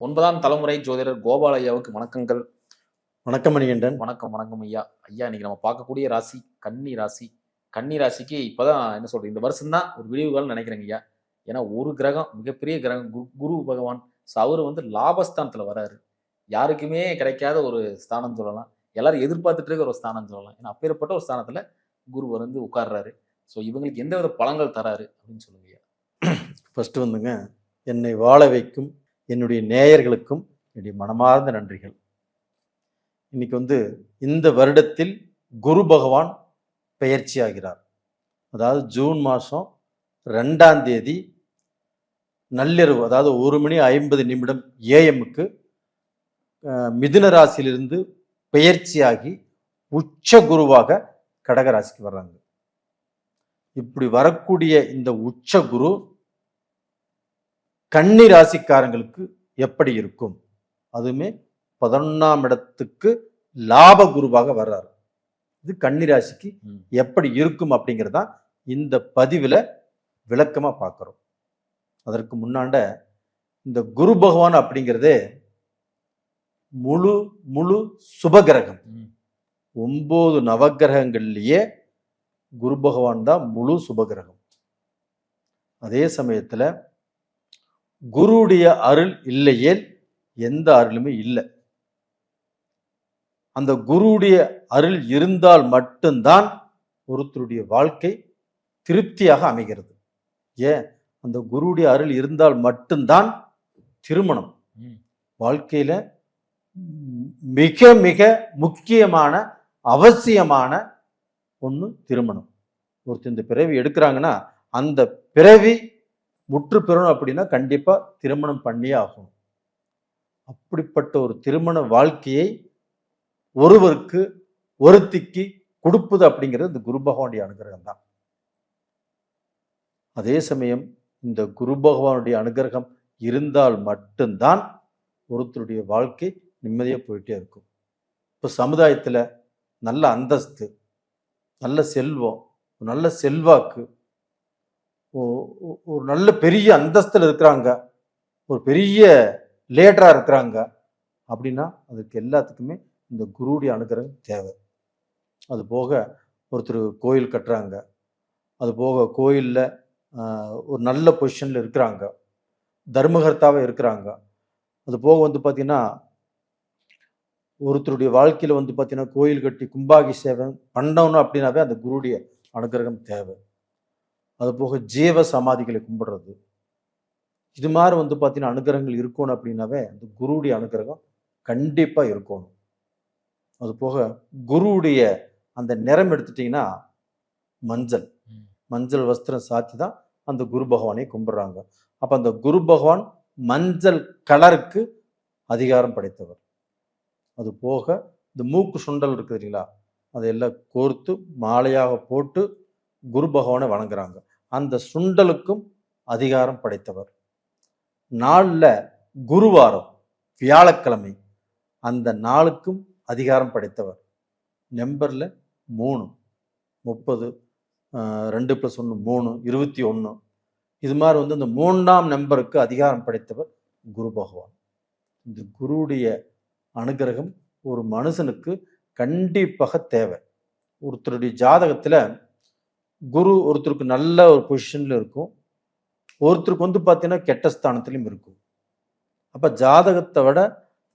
9ஆம் தலைமுறை ஜோதிடர் கோபால் ஐயாவுக்கு வணக்கங்கள். வணக்கம் மணிகண்டன். வணக்கம் வணக்கம் ஐயா. ஐயா, இன்னைக்கு நம்ம பார்க்கக்கூடிய ராசி கன்னி ராசி. கன்னி ராசிக்கு இப்பதான் என்ன சொல்றது, இந்த வருஷம் தான் ஒரு விடிவு காலம் நினைக்கிறேங்க ஐயா. ஏன்னா ஒரு கிரகம், மிகப்பெரிய கிரகம் குரு பகவான். அவரு வந்து லாபஸ்தானத்துல வராரு. யாருக்குமே கிடைக்காத ஒரு ஸ்தானம் சொல்லலாம். எல்லாரும் எதிர்பார்த்துட்டு இருக்க ஒரு ஸ்தானம் சொல்லலாம். ஏன்னா அப்பேற்பட்ட ஒரு ஸ்தானத்துல குரு வந்து உட்கார்றாரு. ஸோ இவங்களுக்கு எந்த வித பலங்கள் தராரு அப்படின்னு சொல்லுங்க ஐயா. ஃபர்ஸ்ட் வந்துங்க, என்னை வாழ வைக்கும் என்னுடைய நேயர்களுக்கும் என்னுடைய மனமார்ந்த நன்றிகள். இன்னைக்கு வந்து இந்த வருடத்தில் குரு பகவான் பெயர்ச்சி ஆகிறார். அதாவது ஜூன் மாதம் 2ஆம் தேதி நள்ளிரவு, அதாவது 1:50 AM மிதுன ராசியிலிருந்து பெயர்ச்சியாகி உச்ச குருவாக கடகராசிக்கு வர்றாங்க. இப்படி வரக்கூடிய இந்த உச்ச குரு கன்னி ராசிக்காரங்களுக்கு எப்படி இருக்கும்? அதுவுமே 11ஆம் இடத்துக்கு லாப குருவாக வர்றாரு. இது கன்னி ராசிக்கு எப்படி இருக்கும் அப்படிங்கிறதா இந்த பதிவில் விளக்கமா பார்க்கிறோம். அதற்கு முன்னாண்ட இந்த குரு பகவான் அப்படிங்கிறதே முழு சுபகிரகம். 9 நவகிரகங்கள்லயே குரு பகவான் தான் முழு சுபகிரகம். அதே சமயத்துல குருடைய அருள் இல்லையே எந்த அருளுமே இல்லை. அந்த குருடைய அருள் இருந்தால் மட்டும்தான் ஒருத்தருடைய வாழ்க்கை திருப்தியாக அமைகிறது. ஏன்? அந்த குருடைய அருள் இருந்தால் மட்டும்தான் திருமணம். வாழ்க்கையில மிக மிக முக்கியமான அவசியமான ஒண்ணு திருமணம். ஒருத்தர் இந்த பிறவி எடுக்கிறாங்கன்னா அந்த பிறவி முற்று பெறணும் அப்படின்னா கண்டிப்பா திருமணம் பண்ணியே ஆகணும். அப்படிப்பட்ட ஒரு திருமண வாழ்க்கையை ஒருவருக்கு ஒருத்திக்கு கொடுப்பது அப்படிங்கிறது இந்த குரு பகவானுடைய அனுகிரகம் தான். அதே சமயம் இந்த குரு பகவானுடைய அனுகிரகம் இருந்தால் மட்டும்தான் ஒருத்தருடைய வாழ்க்கை நிம்மதியா போயிட்டே இருக்கும். இப்போ சமுதாயத்துல நல்ல அந்தஸ்து, நல்ல செல்வம், நல்ல செல்வாக்கு, ஒரு நல்ல பெரிய அந்தஸ்தில் இருக்கிறாங்க, ஒரு பெரிய லேடரா இருக்கிறாங்க அப்படின்னா அதுக்கு எல்லாத்துக்குமே இந்த குருவுடைய அனுகிரகம் தேவை. அது போக ஒருத்தர் கோயில் கட்டுறாங்க, அது போக கோயிலில் ஒரு நல்ல பொசிஷன்ல இருக்கிறாங்க, தர்மகர்த்தாவே இருக்கிறாங்க. அது போக வந்து பார்த்தீங்கன்னா ஒருத்தருடைய வாழ்க்கையில வந்து பார்த்தீங்கன்னா கோயில் கட்டி கும்பாபிஷேகம் பண்ணணும் அப்படின்னாவே அந்த குருவுடைய அனுகிரகம் தேவை. அது போக ஜீவ சமாதிகளை கும்பிடுறது, இது மாதிரி வந்து பார்த்தீங்கன்னா அனுகிரகங்கள் இருக்கணும் அப்படின்னாவே அந்த குருவுடைய அனுகிரகம் கண்டிப்பா இருக்கணும். அது போக குருவுடைய அந்த நிறம் எடுத்துட்டீங்கன்னா மஞ்சள் மஞ்சள் வஸ்திரம் சாத்தி தான் அந்த குரு பகவானை கும்பிடுறாங்க. அப்ப அந்த குரு பகவான் மஞ்சள் கலருக்கு அதிகாரம் படைத்தவர். அது போக இந்த மூக்கு சுண்டல் இருக்குது இல்லைங்களா, அதையெல்லாம் கோர்த்து மாலையாக போட்டு குரு பகவானை வணங்குறாங்க. அந்த சுண்டலுக்கும் அதிகாரம் படைத்தவர். நாள்ல குருவாரம் வியாழக்கிழமை, அந்த நாளுக்கும் அதிகாரம் படைத்தவர். நம்பர்ல 3, 30, 2 + 1 3, 21, இது மாதிரி வந்து இந்த 3ஆம் நம்பருக்கு அதிகாரம் படைத்தவர் குரு பகவான். இந்த குருவுடைய அனுகிரகம் ஒரு மனுஷனுக்கு கண்டிப்பாக தேவை. ஒருத்தருடைய ஜாதகத்துல குரு ஒருத்தருக்கு நல்ல ஒரு பொசிஷன்ல இருக்கும், ஒருத்தருக்கு வந்து பார்த்தீங்கன்னா கெட்ட ஸ்தானத்திலும் இருக்கும். அப்ப ஜாதகத்தை விட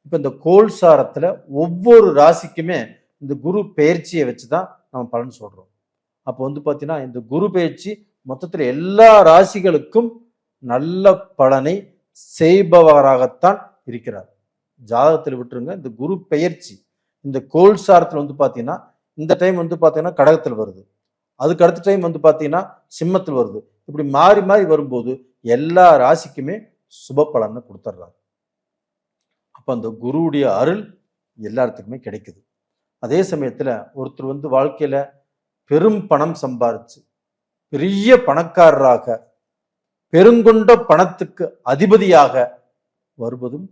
இப்ப இந்த கோல்சாரத்துல ஒவ்வொரு ராசிக்குமே இந்த குரு பெயர்ச்சியை வச்சுதான் நம்ம பலன் சொல்றோம். அப்ப வந்து பார்த்தீங்கன்னா இந்த குரு பெயர்ச்சி மொத்தத்துல எல்லா ராசிகளுக்கும் நல்ல பலனை செய்பவராகத்தான் இருக்கிறார். ஜாதகத்தில் விட்டுருங்க, இந்த குரு பெயர்ச்சி இந்த கோல்சாரத்துல வந்து பார்த்தீங்கன்னா இந்த டைம் வந்து பார்த்தீங்கன்னா கடகத்தில் வருது, அதுக்கு அடுத்த டைம் வந்து பார்த்தீங்கன்னா சிம்மத்தில் வருது. இப்படி மாறி மாறி வரும்போது எல்லா ராசிக்குமே சுப பலனை கொடுத்துட்றாங்க. அப்ப அந்த குருவுடைய அருள் எல்லாத்துக்குமே கிடைக்குது. அதே சமயத்துல ஒருத்தர் வந்து வாழ்க்கையில பெரும் பணம் சம்பாரிச்சு பெரிய பணக்காரராக பெருங்கொண்ட பணத்துக்கு அதிபதியாக வருவதும்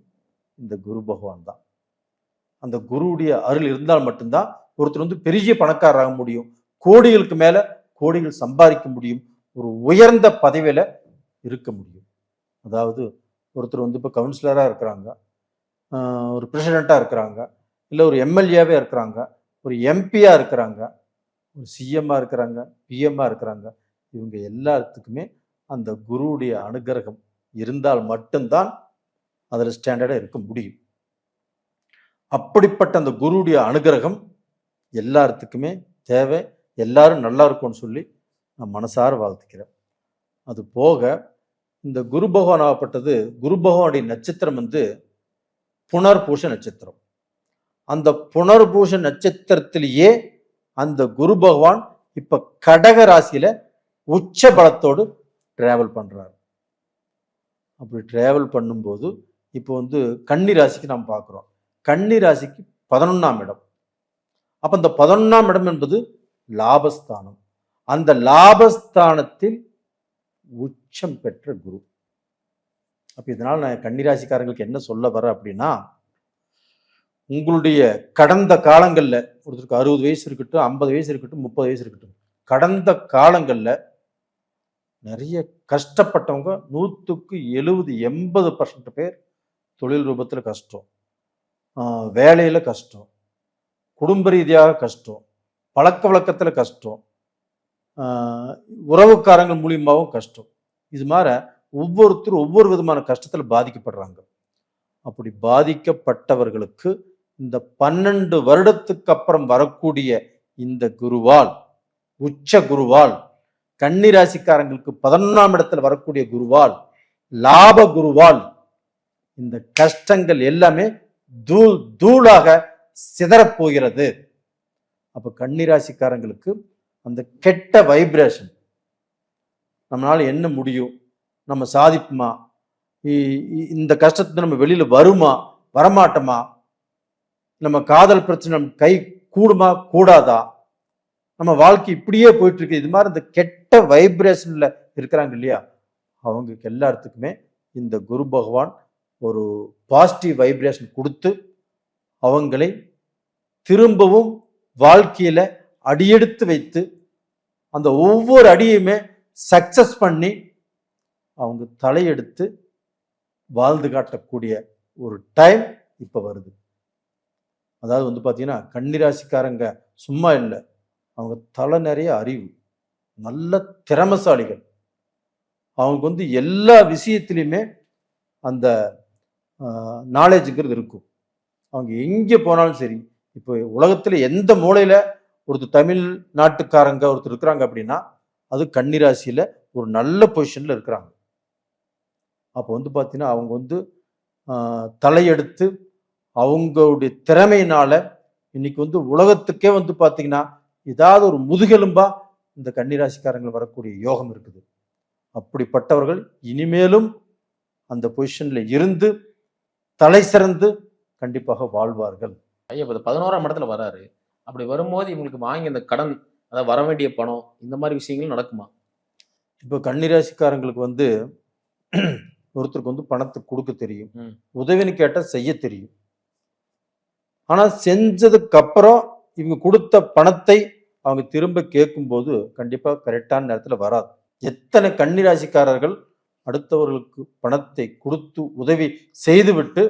இந்த குரு பகவான் தான். அந்த குருவுடைய அருள் இருந்தால் மட்டும்தான் ஒருத்தர் வந்து பெரிய பணக்காரராக முடியும், கோடிகளுக்கு மேல கோடிகள் சம்பாதிக்க முடியும், ஒரு உயர்ந்த பதவியில இருக்க முடியும். அதாவது ஒருத்தர் வந்து இப்போ கவுன்சிலராக இருக்கிறாங்க, ஒரு பிரசிடெண்ட்டாக இருக்கிறாங்க, இல்லை ஒரு எம்எல்ஏவே இருக்கிறாங்க, ஒரு எம்பியாக இருக்கிறாங்க, ஒரு சிஎம்மாக இருக்கிறாங்க, பிஎம்மாக இருக்கிறாங்க. இவங்க எல்லாத்துக்குமே அந்த குருவுடைய அனுகிரகம் இருந்தால் மட்டும்தான் அதில் ஸ்டாண்டர்டாக இருக்க முடியும். அப்படிப்பட்ட அந்த குருவுடைய அனுகிரகம் எல்லாத்துக்குமே தேவை. எல்லாரும் நல்லா இருக்கும்னு சொல்லி நான் மனசார வாழ்த்துக்கிறேன். அது போக இந்த குரு பகவான் ஆகப்பட்டது, குரு பகவானுடைய நட்சத்திரம் வந்து புனர்பூஷ நட்சத்திரம். அந்த புனர்பூஷ நட்சத்திரத்திலேயே அந்த குரு பகவான் இப்ப கடக ராசியில உச்ச பலத்தோடு டிராவல் பண்றாரு. அப்படி டிராவல் பண்ணும்போது இப்போ வந்து கன்னி ராசிக்கு நாம் பார்க்கிறோம். கன்னி ராசிக்கு 11ஆம் இடம். அப்ப அந்த 11ஆம் இடம் என்பது லாபஸ்தானம். அந்த லாபஸ்தானத்தில் உச்சம் பெற்ற குரு. அப்ப இதனால நான் கன்னிராசிக்காரங்களுக்கு என்ன சொல்ல வரேன் அப்படின்னா, உங்களுடைய கடந்த காலங்கள்ல ஒருத்தருக்கு 60 வயசு இருக்கட்டும், 50 வயசு இருக்கட்டும், 30 வயசு இருக்கட்டும், கடந்த காலங்கள்ல நிறைய கஷ்டப்பட்டவங்க 100க்கு 70, 80% பேர் தொழில் ரூபத்துல கஷ்டம், வேலையில கஷ்டம், குடும்ப ரீதியாக கஷ்டம், பழக்க வழக்கத்துல கஷ்டம், உறவுக்காரங்க மூலியமாகவும் கஷ்டம். இது மாதிரி ஒவ்வொருத்தரும் ஒவ்வொரு விதமான கஷ்டத்துல பாதிக்கப்படுறாங்க. அப்படி பாதிக்கப்பட்டவர்களுக்கு இந்த 12 வருடத்துக்கு அப்புறம் வரக்கூடிய இந்த குருவால், உச்ச குருவால், கன்னி ராசிக்காரங்களுக்கு 11ஆம் இடத்துல வரக்கூடிய குருவால், லாப குருவால் இந்த கஷ்டங்கள் எல்லாமே தூளாக சிதறப்போகிறது. அப்ப கன்னி ராசிக்காரங்களுக்கு அந்த கெட்ட வைப்ரேஷன், நம்மளால என்ன முடியும், நம்ம சாதிப்புமா, இந்த கஷ்டத்தை நம்ம வெளியில வருமா வரமாட்டோமா, நம்ம காதல் பிரச்சனை நம்ம கை கூடுமா கூடாதா, நம்ம வாழ்க்கை இப்படியே போயிட்டு இருக்கு, இது மாதிரி இந்த கெட்ட வைப்ரேஷன்ல இருக்கிறாங்க இல்லையா, அவங்களுக்கு எல்லாத்துக்குமே இந்த குரு பகவான் ஒரு பாசிட்டிவ் வைப்ரேஷன் கொடுத்து அவங்களை திரும்பவும் வாழ்க்கையில அடியெடுத்து வைத்து அந்த ஒவ்வொரு அடியுமே சக்சஸ் பண்ணி அவங்க தலையெடுத்து வாழ்ந்து காட்டக்கூடிய ஒரு டைம் இப்ப வருது. அதாவது வந்து பாத்தீங்கன்னா கன்னிராசிக்காரங்க சும்மா இல்லை, அவங்க தலை நிறைய அறிவு, நல்ல திறமசாலிகள். அவங்களுக்கு வந்து எல்லா விஷயத்திலையுமே அந்த நாலேஜுங்கிறது இருக்கும். அவங்க எங்கே போனாலும் சரி, இப்போ உலகத்துல எந்த மூலையில ஒருத்தர் தமிழ்நாட்டுக்காரங்க ஒருத்தர் இருக்கிறாங்க அப்படின்னா அது கன்னிராசியில ஒரு நல்ல பொசிஷன்ல இருக்கிறாங்க. அப்போ வந்து பார்த்தீங்கன்னா அவங்க வந்து தலையெடுத்து அவங்களுடைய திறமையினால இன்னைக்கு வந்து உலகத்துக்கே வந்து பார்த்தீங்கன்னா ஏதாவது ஒரு முதுகெலும்பா இந்த கன்னிராசிக்காரங்கள் வரக்கூடிய யோகம் இருக்குது. அப்படிப்பட்டவர்கள் இனிமேலும் அந்த பொசிஷன்ல இருந்து தலை சிறந்து கண்டிப்பாக வாழ்வார்கள். ஐயா இப்போ 11ஆம் இடத்துல வராரு. அப்படி வரும்போது இவங்களுக்கு வாங்கி இந்த கடன், அதாவது வர வேண்டிய பணம், இந்த மாதிரி விஷயங்களும் நடக்குமா? இப்போ கன்னிராசிக்காரங்களுக்கு வந்து ஒருத்தருக்கு வந்து பணத்தை கொடுக்க தெரியும், உதவின்னு கேட்டா செய்ய தெரியும். ஆனா செஞ்சதுக்கு அப்புறம் இவங்க கொடுத்த பணத்தை அவங்க திரும்ப கேட்கும்போது கண்டிப்பா கரெக்டான நேரத்துல வராது. எத்தனை கன்னிராசிக்காரர்கள் அடுத்தவர்களுக்கு பணத்தை கொடுத்து உதவி செய்துவிட்டு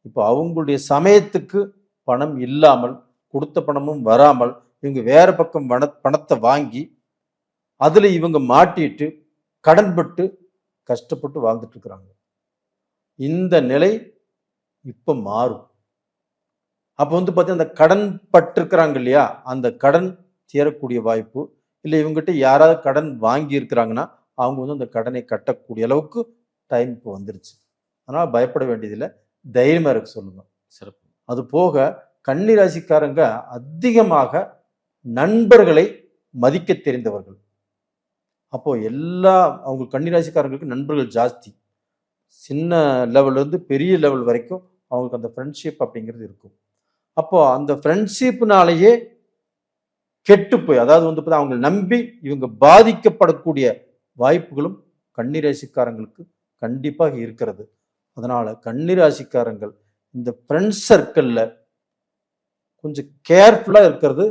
இப்போ அவங்களுடைய சமயத்துக்கு பணம் இல்லாமல், கொடுத்த பணமும் வராமல், இவங்க வேற பக்கம் பணத்தை வாங்கி அதுல இவங்க மாட்டிட்டு கடன்பட்டு கஷ்டப்பட்டு வாழ்ந்துட்டு இருக்கிறாங்க. இந்த நிலை இப்ப மாறும். அப்ப வந்து பார்த்தீங்கன்னா அந்த கடன் பட்டிருக்கிறாங்க இல்லையா, அந்த கடன் தீரக்கூடிய வாய்ப்பு, இல்லை இவங்ககிட்ட யாராவது கடன் வாங்கி இருக்கிறாங்கன்னா அவங்க வந்து அந்த கடனை கட்டக்கூடிய அளவுக்கு டைம் இப்போ வந்துருச்சு. அதனால பயப்பட வேண்டியதில்லை, தைரியமா இருக்க சொல்லுங்க. சிறப்பு. அது போக கன்னிராசிக்காரங்க அதிகமாக நண்பர்களை மதிக்க தெரிந்தவர்கள். அப்போ எல்லா அவங்க கன்னிராசிக்காரங்களுக்கு நண்பர்கள் ஜாஸ்தி. சின்ன லெவல்ல இருந்து பெரிய லெவல் வரைக்கும் அவங்களுக்கு அந்த ஃப்ரெண்ட்ஷிப் அப்படிங்கிறது இருக்கும். அப்போ அந்த ஃப்ரெண்ட்ஷிப்னாலேயே கெட்டு போய், அதாவது வந்து அவங்க நம்பி இவங்க பாதிக்கப்படக்கூடிய வாய்ப்புகளும் கன்னிராசிக்காரங்களுக்கு கண்டிப்பாக இருக்கிறது. அதனால கன்னிராசிக்காரங்கள் இந்த ஃப்ரெண்ட்ஸ் சர்க்கிள்ல கொஞ்சம் கேர்ஃபுல்லா இருக்கிறது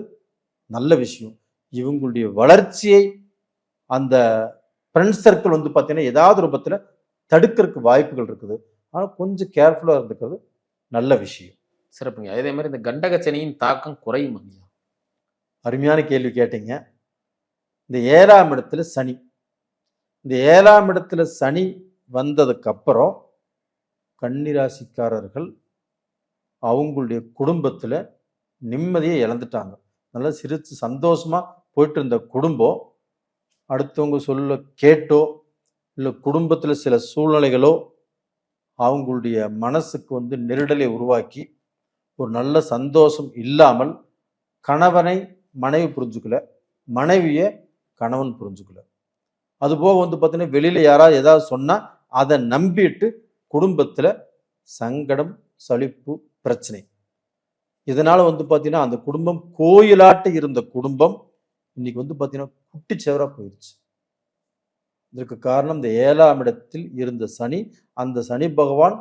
நல்ல விஷயம். இவங்களுடைய வளர்ச்சியை அந்த ஃப்ரெண்ட்ஸ் சர்க்கிள் வந்து பார்த்தீங்கன்னா ஏதாவது ரூபத்தில் தடுக்கிறதுக்கு வாய்ப்புகள் இருக்குது. ஆனால் கொஞ்சம் கேர்ஃபுல்லாக இருந்துக்கிறது நல்ல விஷயம். சிறப்புங்க. அதே மாதிரி இந்த கண்டக சனியின் தாக்கம் குறையும் ஐயா. அருமையான கேள்வி கேட்டீங்க. இந்த 7ஆம் இடத்துல சனி, இந்த 7ஆம் இடத்துல சனி வந்ததுக்கு அப்புறம் கன்னிராசிக்காரர்கள் அவங்களுடைய குடும்பத்துல நிம்மதியை இழந்துட்டாங்க. நல்லா சிரிச்சு சந்தோஷமா போயிட்டு இருந்த குடும்பம் அடுத்தவங்க சொல்ல கேட்டோ இல்லை குடும்பத்துல சில சூழ்நிலைகளோ அவங்களுடைய மனசுக்கு வந்து நெருடலை உருவாக்கி ஒரு நல்ல சந்தோஷம் இல்லாமல் கணவனை மனைவி புரிஞ்சுக்கல, மனைவியை கணவன் புரிஞ்சுக்கல. அதுபோக வந்து பார்த்தீங்கன்னா வெளியில யாராவது ஏதாவது சொன்னா அதை நம்பிட்டு குடும்பத்துல சங்கடம், சலிப்பு, பிரச்சனை. இதனால வந்து பார்த்தீங்கன்னா அந்த குடும்பம் கோயிலாட்டு இருந்த குடும்பம் இன்னைக்கு வந்து பார்த்தீங்கன்னா குட்டிச்செவரா போயிடுச்சு. இதற்கு காரணம் இந்த 7ஆம் இடத்தில் இருந்த சனி. அந்த சனி பகவான்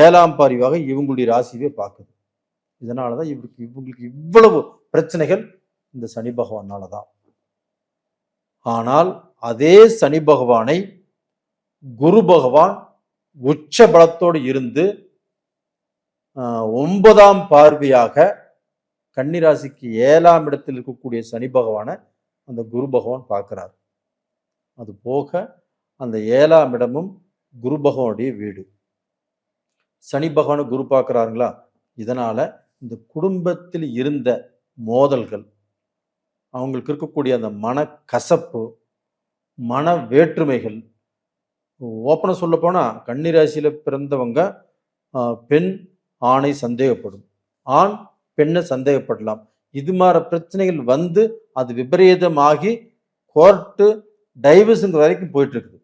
7ஆம் பாரிவாக இவங்களுடைய ராசியவே பார்க்குது. இதனாலதான் இவங்களுக்கு இவ்வளவு பிரச்சனைகள் இந்த சனி பகவானால தான். ஆனால் அதே சனி பகவானை குரு பகவான் உச்ச பலத்தோடு இருந்து 9ஆம் பார்வையாக கன்னிராசிக்கு 7ஆம் இடத்தில் இருக்கக்கூடிய சனி பகவானை அந்த குரு பகவான் பார்க்கிறார். அது போக அந்த 7ஆம் இடமும் குரு பகவானுடைய வீடு. சனி பகவானை குரு பார்க்கிறாருங்களா, இதனால இந்த குடும்பத்தில் இருந்த மோதல்கள், அவங்களுக்கு இருக்கக்கூடிய அந்த மன கசப்பு, மன வேற்றுமைகள், ஓப்பனா சொல்ல போனா கன்னிராசியில பிறந்தவங்க பெண் ஆணை சந்தேகப்படும், ஆண் பெண்ணை சந்தேகப்படலாம். இது மாதிரி பிரச்சனைகள் வந்து அது விபரீதமாகி கோர்ட்டு டைவர்ஸுங்கிற வரைக்கும் போயிட்டு இருக்குது.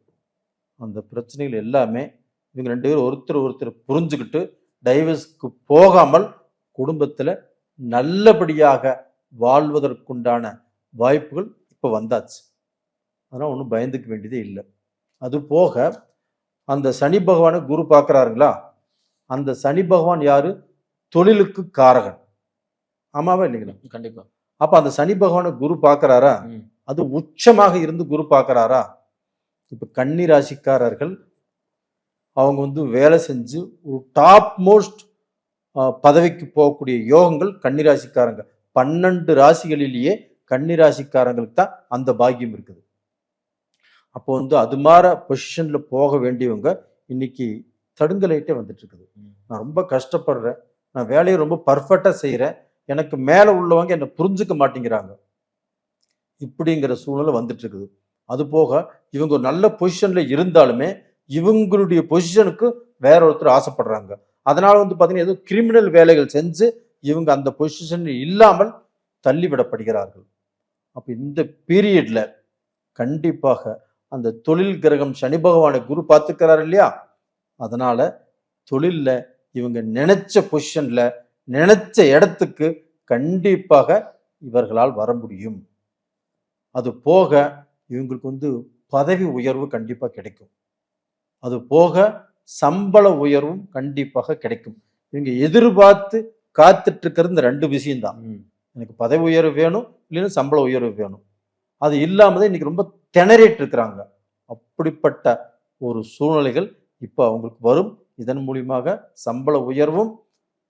அந்த பிரச்சனைகள் எல்லாமே இவங்க 2 பேரும் ஒருத்தர் புரிஞ்சுக்கிட்டு டைவர்ஸ்க்கு போகாமல் குடும்பத்துல நல்லபடியாக வாழ்வதற்குண்டான வாய்ப்புகள் இப்போ வந்தாச்சு. அதனால் ஒன்றும் பயந்துக்க வேண்டியதே இல்லை. அது போக அந்த சனி பகவானை குரு பார்க்குறாருங்களா, அந்த சனி பகவான் யாரு? தொழிலுக்கு காரகன். ஆமாவா இல்லைங்களா? கண்டிப்பா. அப்ப அந்த சனி பகவானை குரு பார்க்கிறாரா, அது உச்சமாக இருந்து குரு பார்க்கிறாரா. இப்ப கன்னி ராசிக்காரர்கள் அவங்க வந்து வேலை செஞ்சு ஒரு டாப் மோஸ்ட் பதவிக்கு போகக்கூடிய யோகங்கள் கன்னிராசிக்காரங்க 12 ராசிகளிலேயே கன்னிராசிக்காரங்களுக்கு தான் அந்த பாக்கியம் இருக்குது. அப்போ வந்து அது மாதிரி பொசிஷன்ல போக வேண்டியவங்க இன்னைக்கு தடுங்கலைட்டே வந்துட்டு இருக்குது. நான் ரொம்ப கஷ்டப்படுறேன், நான் வேலையை ரொம்ப பர்ஃபெக்டா செய்யறேன், எனக்கு மேல உள்ளவங்க என்னை புரிஞ்சுக்க மாட்டேங்கிறாங்க, இப்படிங்கிற சூழ்நிலை வந்துட்டு இருக்குது. அது போக இவங்க ஒரு நல்ல பொசிஷன்ல இருந்தாலுமே இவங்களுடைய பொசிஷனுக்கு வேற ஒருத்தர் ஆசைப்படுறாங்க. அதனால வந்து பாத்தீங்கன்னா ஏதோ கிரிமினல் வேலைகள் செஞ்சு இவங்க அந்த பொசிஷன் இல்லாமல் தள்ளிவிடப்படுகிறார்கள். அப்ப இந்த பீரியட்ல கண்டிப்பாக அந்த தொழில் கிரகம் சனி பகவானை குரு பார்த்துக்கிறாரு இல்லையா, அதனால தொழில்ல இவங்க நினைச்ச பொசிஷன்ல நினைச்ச இடத்துக்கு கண்டிப்பாக இவர்களால் வர முடியும். அது போக இவங்களுக்கு வந்து பதவி உயர்வு கண்டிப்பா கிடைக்கும். அது போக சம்பள உயர்வும் கண்டிப்பாக கிடைக்கும். இவங்க எதிர்பார்த்து காத்துட்டு இருக்கிறது இந்த 2 விஷயம்தான். எனக்கு பதவி உயர்வு வேணும், இல்லைன்னா சம்பள உயர்வு வேணும். அது இல்லாமதான் இன்னைக்கு ரொம்ப திணறிட்டு இருக்கிறாங்க. அப்படிப்பட்ட ஒரு சூழ்நிலைகள் இப்ப அவங்களுக்கு வரும். இதன் மூலியமாக சம்பள உயர்வும்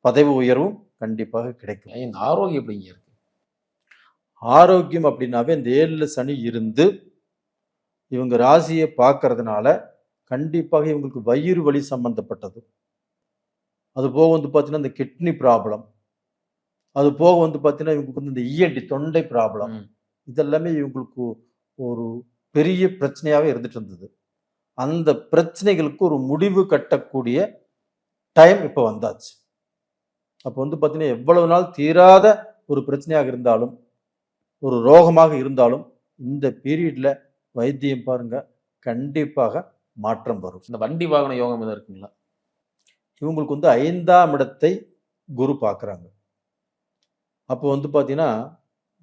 பதவி உயர்வும் கண்டிப்பாக கிடைக்கும். இந்த ஆரோக்கியம் எப்படிங்க இருக்கு? ஆரோக்கியம் அப்படின்னாவே இந்த 7ல சனி இருந்து இவங்க ராசியை பார்க்கறதுனால கண்டிப்பாக இவங்களுக்கு வயிறு வலி சம்பந்தப்பட்டது, அது போக வந்து பார்த்தீங்கன்னா இந்த கிட்னி ப்ராப்ளம், அது போக வந்து பார்த்தீங்கன்னா இவங்களுக்கு வந்து இந்த இஎன்டி தொண்டை ப்ராப்ளம், இதெல்லாமே இவங்களுக்கு ஒரு பெரிய பிரச்சனையாகவே இருந்துட்டு இருந்தது. அந்த பிரச்சனைகளுக்கு ஒரு முடிவு கட்டக்கூடிய டைம் இப்போ வந்தாச்சு. அப்போ வந்து பார்த்தீங்கன்னா எவ்வளவு நாள் தீராத ஒரு பிரச்சனையாக இருந்தாலும் ஒரு ரோகமாக இருந்தாலும் இந்த பீரியட்ல வைத்தியம் பாருங்க, கண்டிப்பாக மாற்றம் வரும். இந்த வண்டி வாகன யோகம் எதாவது இருக்குங்களா? இவங்களுக்கு வந்து 5ஆம் இடத்தை குரு பார்க்குறாங்க. அப்போ வந்து பார்த்தீங்கன்னா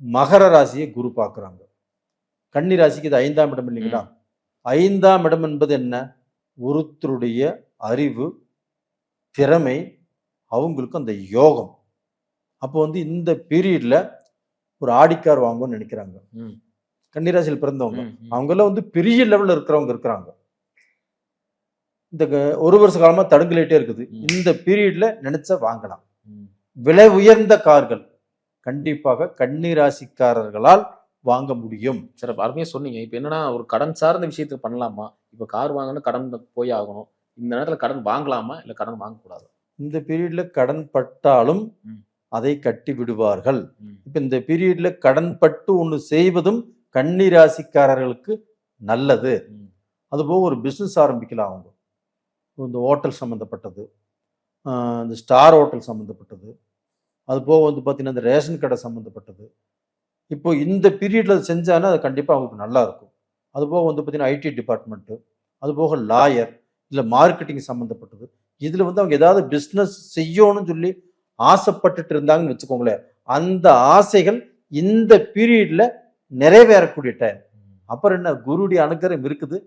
மகர ராசியை குரு பார்க்குறாங்க. கன்னி ராசிக்கு இது 5ஆம் இடம் இல்லைங்களா? 5ஆம் இடம் என்பது என்ன? ஒருத்தருடைய அறிவு, திறமை, அவங்களுக்கு அந்த யோகம். அப்போ வந்து இந்த பீரியட்ல ஒரு ஆடிக்கார் வாங்கும்னு நினைக்கிறாங்க கன்னிராசியில் பிறந்தவங்க. அவங்கெல்லாம் வந்து பெரிய லெவல்ல இருக்கிறவங்க இருக்கிறாங்க. இந்த ஒரு வருஷ காலமா தடுங்கலிட்டே இருக்குது. ம். இந்த பீரியட்ல நினைச்சா வாங்கலாம். ம். விலை உயர்ந்த கார்கள் கண்டிப்பாக கன்னி ராசிக்காரர்களால் வாங்க முடியும். சிறப்பு. அருமையா சொன்னீங்க. இப்ப என்னன்னா, ஒரு கடன் சார்ந்த விஷயத்துக்கு பண்ணலாமா? இப்ப கார் வாங்கணும்னா கடன் போய் ஆகணும். இந்த நேரத்துல கடன் வாங்கலாமா? இல்ல கடன் வாங்கக்கூடாதா? இந்த பீரியட்ல கடன் பட்டாலும் ம். அதை கட்டி விடுவார்கள். ம். இப்ப இந்த பீரியட்ல கடன் பட்டு ஒண்ணு செய்வதும் கன்னி ராசிக்காரர்களுக்கு நல்லது. ம். அதுபோக ஒரு பிசினஸ் ஆரம்பிக்கலாம் அவங்க. இந்த ஹோட்டல் சம்மந்தப்பட்டது, இந்த ஸ்டார் ஹோட்டல் சம்மந்தப்பட்டது, அது போக வந்து பார்த்தீங்கன்னா இந்த ரேஷன் கடை சம்மந்தப்பட்டது. இப்போ இந்த பீரியட்ல அது செஞ்சாங்கன்னா அது கண்டிப்பாக அவங்களுக்கு நல்லா இருக்கும். அதுபோக வந்து பார்த்தீங்கன்னா ஐடி டிபார்ட்மெண்ட்டு, அதுபோக லாயர், இல்லை மார்க்கெட்டிங் சம்மந்தப்பட்டது. இதில் வந்து அவங்க ஏதாவது பிஸ்னஸ் செய்யணும்னு சொல்லி ஆசைப்பட்டுட்டு இருந்தாங்கன்னு வச்சுக்கோங்களேன், அந்த ஆசைகள் இந்த பீரியட்ல நிறைவேறக்கூடிய டைம். அப்புறம் என்ன, குருவுடைய அனுக்கிரகம் இருக்குது.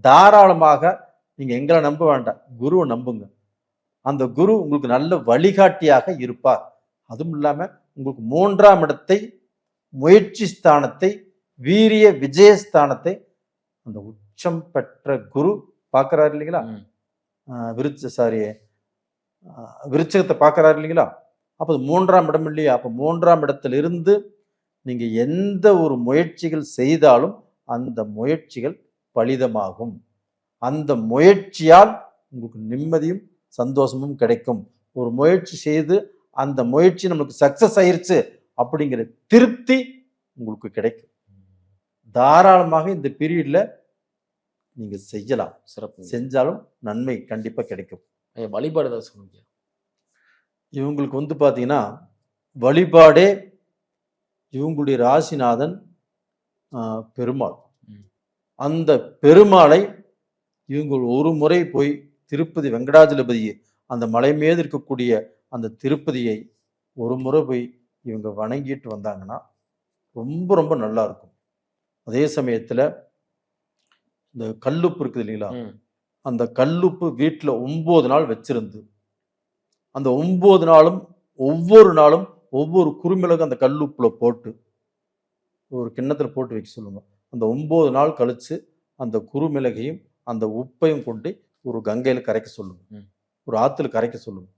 தாராளமாக நீங்க எங்களை நம்ப வேண்டாம், குருவை நம்புங்க. அந்த குரு உங்களுக்கு நல்ல வழிகாட்டியாக இருப்பார். அதுவும் இல்லாம உங்களுக்கு 3ஆம் இடத்தை, முயற்சி ஸ்தானத்தை, வீரிய விஜயஸ்தானத்தை அந்த உச்சம் பெற்ற குரு பார்க்கறாரு இல்லைங்களா? ம். விருச்சகத்தை பார்க்கறாரு இல்லைங்களா? அப்போ 3ஆம் இடம் இல்லையா? அப்போ 3ஆம் இடத்திலிருந்து நீங்க எந்த ஒரு முயற்சிகள் செய்தாலும் அந்த முயற்சிகள் பலிதமாகும். அந்த முயற்சியால் உங்களுக்கு நிம்மதியும் சந்தோஷமும் கிடைக்கும். ஒரு முயற்சி செய்து அந்த முயற்சி நமக்கு சக்சஸ் ஆயிருச்சு அப்படிங்கிற திருப்தி உங்களுக்கு கிடைக்கும். தாராளமாக இந்த பீரியட்ல நீங்க செய்யலாம். சிறப்பு. செஞ்சாலும் நன்மை கண்டிப்பா கிடைக்கும். ஐயா, வழிபாடு ஏதாவது சொல்லுங்க. இவங்களுக்கு வந்து பாத்தீங்கன்னா வழிபாடே இவங்களுடைய ராசிநாதன் பெருமாள். ம். அந்த பெருமாளை இவங்க ஒரு முறை போய் திருப்பதி வெங்கடாஜலபதி அந்த மலை மீது இருக்கக்கூடிய அந்த திருப்பதியை ஒரு முறை போய் இவங்க வணங்கிட்டு வந்தாங்கன்னா ரொம்ப ரொம்ப நல்லா இருக்கும். அதே சமயத்துல இந்த கல்லுப்பு இருக்குது இல்லைங்களா? ம். அந்த கல்லுப்பு வீட்டில் 9 நாள் வச்சிருந்து அந்த 9 நாளும் ஒவ்வொரு நாளும் ஒவ்வொரு குறுமிளகு அந்த கல்லுப்புல போட்டு ஒரு கிண்ணத்துல போட்டு வைக்க சொல்லுங்க. அந்த 9 நாள் கழிச்சு அந்த குறுமிளகையும் அந்த உப்பையும் கொண்டு ஒரு கங்கையில கரைக்க சொல்லுங்க. ம். ஒரு ஆத்துல கரைக்க சொல்லுங்க.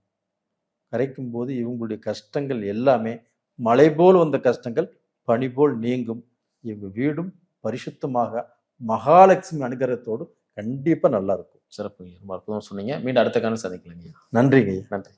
கரைக்கும் போது இவங்களுடைய கஷ்டங்கள் எல்லாமே மலை போல் வந்த கஷ்டங்கள் பனி போல் நீங்கும். இவங்க வீடும் பரிசுத்தமாக மகாலட்சுமி அனுகிரகத்தோடு கண்டிப்பா நல்லா இருக்கும். சிறப்புங்க. ரொம்ப அற்புதமா சொன்னீங்க. மீண்டும் அடுத்த காலம் சந்திக்கலாங்க. நன்றிங்க. நன்றி.